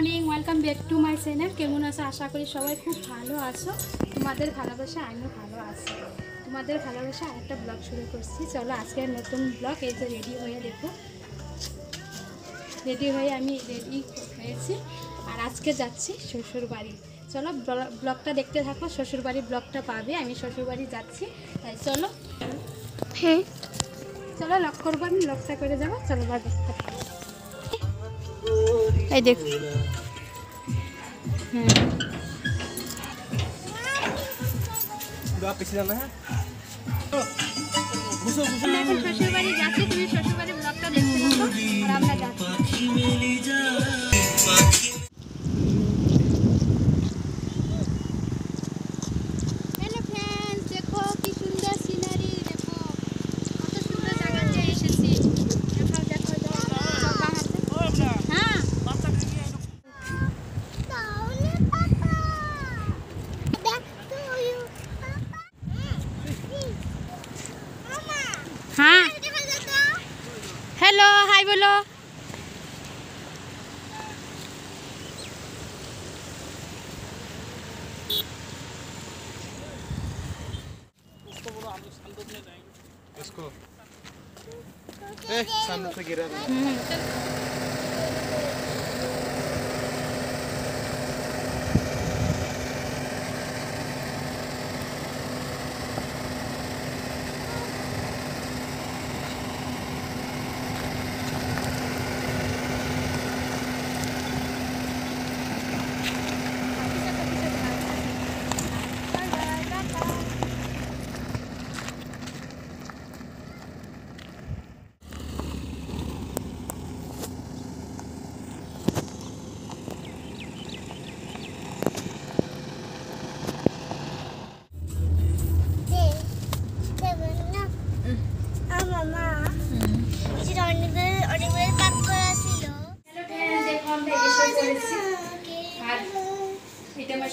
Morning, welcome back to my channel. কেমন আছো? আশা করি সবাই খুব ভালো আছো। তোমাদের ভালোবাসা আমিও ভালো আছি। তোমাদের ভালোবাসা আরেকটা ব্লগ শুরু করছি। চলো আজকে নতুন ব্লগ। এই যে রেডি হয়ে দেখো, রেডি হয়ে আমি রেডি হয়েছি আর আজকে যাচ্ছি শ্বশুর বাড়ি। চলো ব্লগটা দেখতে থাকো, শ্বশুর বাড়ির ব্লগটা পাবে। আমি শ্বশুর বাড়ি যাচ্ছি, তাই চলো। হ্যাঁ চলো, লক করবো, আমি লকটা করে যাবো। চলো বা দেখতে থাকো। এই দেখো, শ্বশুর বাড়ি যাচ্ছি। তুমি শ্বশুর বাড়ির ব্লগটা দেখতে থাকো আর আমরা যাচ্ছি। হ্যালো ফ্রেন্ডস, দেখো কি সুন্দর সিনারি। দেখো কত সুন্দর জায়গাতে এসেছি। দেখো দেখো হ্যাঁ हाँ हेलो हाय बोलो। इसको सामने से गिरा था।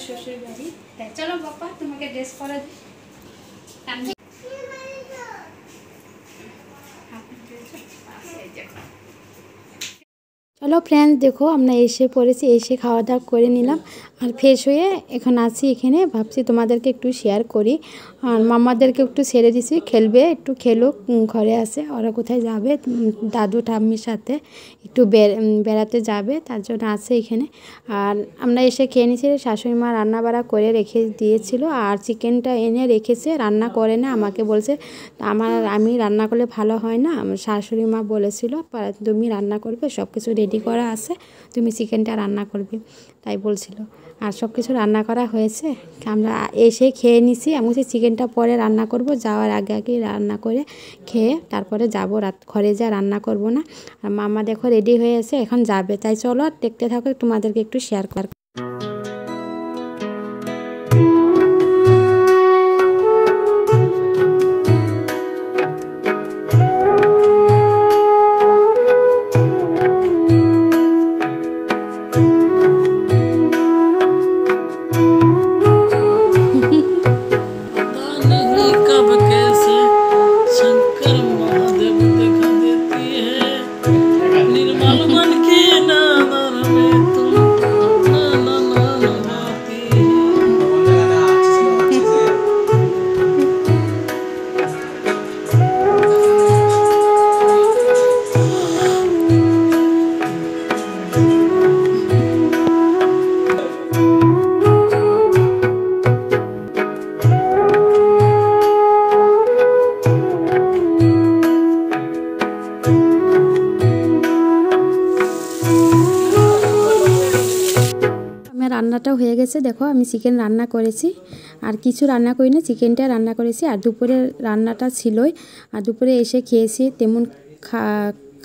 শ্বশুর বাড়ি, তাই চলো বাবা তোমাকে ড্রেস পরা দিই। চলো ফ্রেন্ডস দেখো, আমরা এসে পড়েছি, এসে খাওয়া দাওয়া করে নিলাম আর ফ্রেশ হয়ে এখন আছি এখানে। ভাবছি তোমাদেরকে একটু শেয়ার করি। আর মামাদেরকে একটু ছেড়ে দিছি, খেলবে, একটু খেলুক, ঘরে আছে। ওরা কোথায় যাবে? দাদু ঠাম্মির সাথে একটু বেড়াতে যাবে, তার জন্য আছে এখানে। আর আমরা এসে খেয়ে নিয়েছি। শাশুড়ি মা রান্না বাড়া করে রেখে দিয়েছিল আর চিকেনটা এনে রেখেছে, রান্না করে না। আমাকে বলছে আমি রান্না করলে ভালো হয় না। আমার শাশুড়ি মা বলেছিল তুমি রান্না করবে, সব কিছু রেডি করা আছে, তুমি চিকেনটা রান্না করবে, তাই বলছিল। আর সব কিছু রান্না করা হয়েছে, আমরা এসে খেয়ে নিছি। আমি বলছি চিকেনটা পরে রান্না করব, যাওয়ার আগে আগে রান্না করে খেয়ে তারপরে যাব, রাত ঘরে যা রান্না করব না। আর মামা দেখো রেডি হয়ে এসে এখন যাবে, তাই চলো দেখতে থাকো, তোমাদেরকে একটু শেয়ার কর। রান্নাটা হয়ে গেছে, দেখো আমি চিকেন রান্না করেছি আর কিছু রান্না করি না, চিকেনটা রান্না করেছি। আর দুপুরে রান্নাটা ছিলই, আর দুপুরে এসে খেয়েছি, তেমন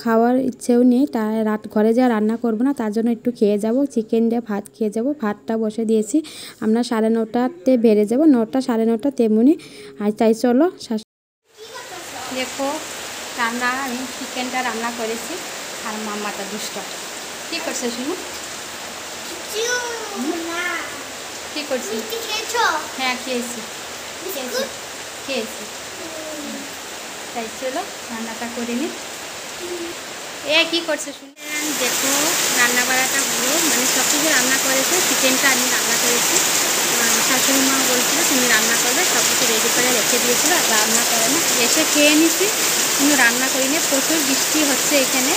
খাওয়ার ইচ্ছেও নেই। তাই ঘরে যা রান্না করবো না, তার জন্য একটু খেয়ে যাব, চিকেন দিয়ে ভাত খেয়ে যাব। ভাতটা বসে দিয়েছি, আমরা 9:30তে বেড়ে যাব, 9টা 9:30 তেমনি। আর তাই চলো। দেখো রান্না, আমি চিকেনটা রান্না করেছি আর মামাটা দুষ্ট কী করছে শুনো, কী করছি? হ্যাঁ খেয়েছি খেয়েছি। তাই চলো রান্নাটা করে নিই। এ কী করছে শুনে দেখো, রান্না বাড়াটা হলো, মানে সব কিছু গেছে, চিকেনটা আমি রান্না করেছি। শাশুড়ি মা বলছিল তুমি রান্না করবে, সব কিছু রেডি করে রেখে দিয়েছিল, আর রান্না করে না। এসে খেয়ে নিছি, কিন্তু রান্না করিনি। প্রচুর বৃষ্টি হচ্ছে এখানে।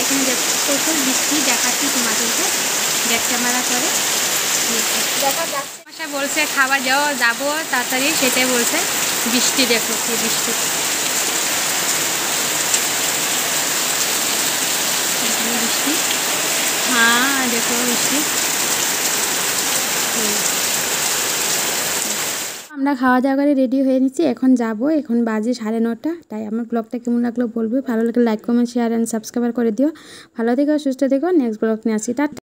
এখানে প্রচুর বৃষ্টি দেখাচ্ছি তোমাদেরকে ব্যাক ক্যামেরা করে দেখা যাচ্ছে। আশা বলছে খাবার যাবো তাড়াতাড়ি, সেটাই বলছে। বৃষ্টি দেখো কি বৃষ্টি, বৃষ্টি, হ্যাঁ দেখো বৃষ্টি। আমরা খাওয়া দাওয়া করে রেডি হয়ে নিচ্ছি, এখন যাব। এখন বাজে 9:30। তাই আমার ব্লগটা কেমন লাগলো বলবে, ভালো লাগলে like comment share and subscribe করে দিও। ভালো থেকো, সুস্থ থেকো, নেক্সট ব্লগ নিয়ে আসি। টাটা।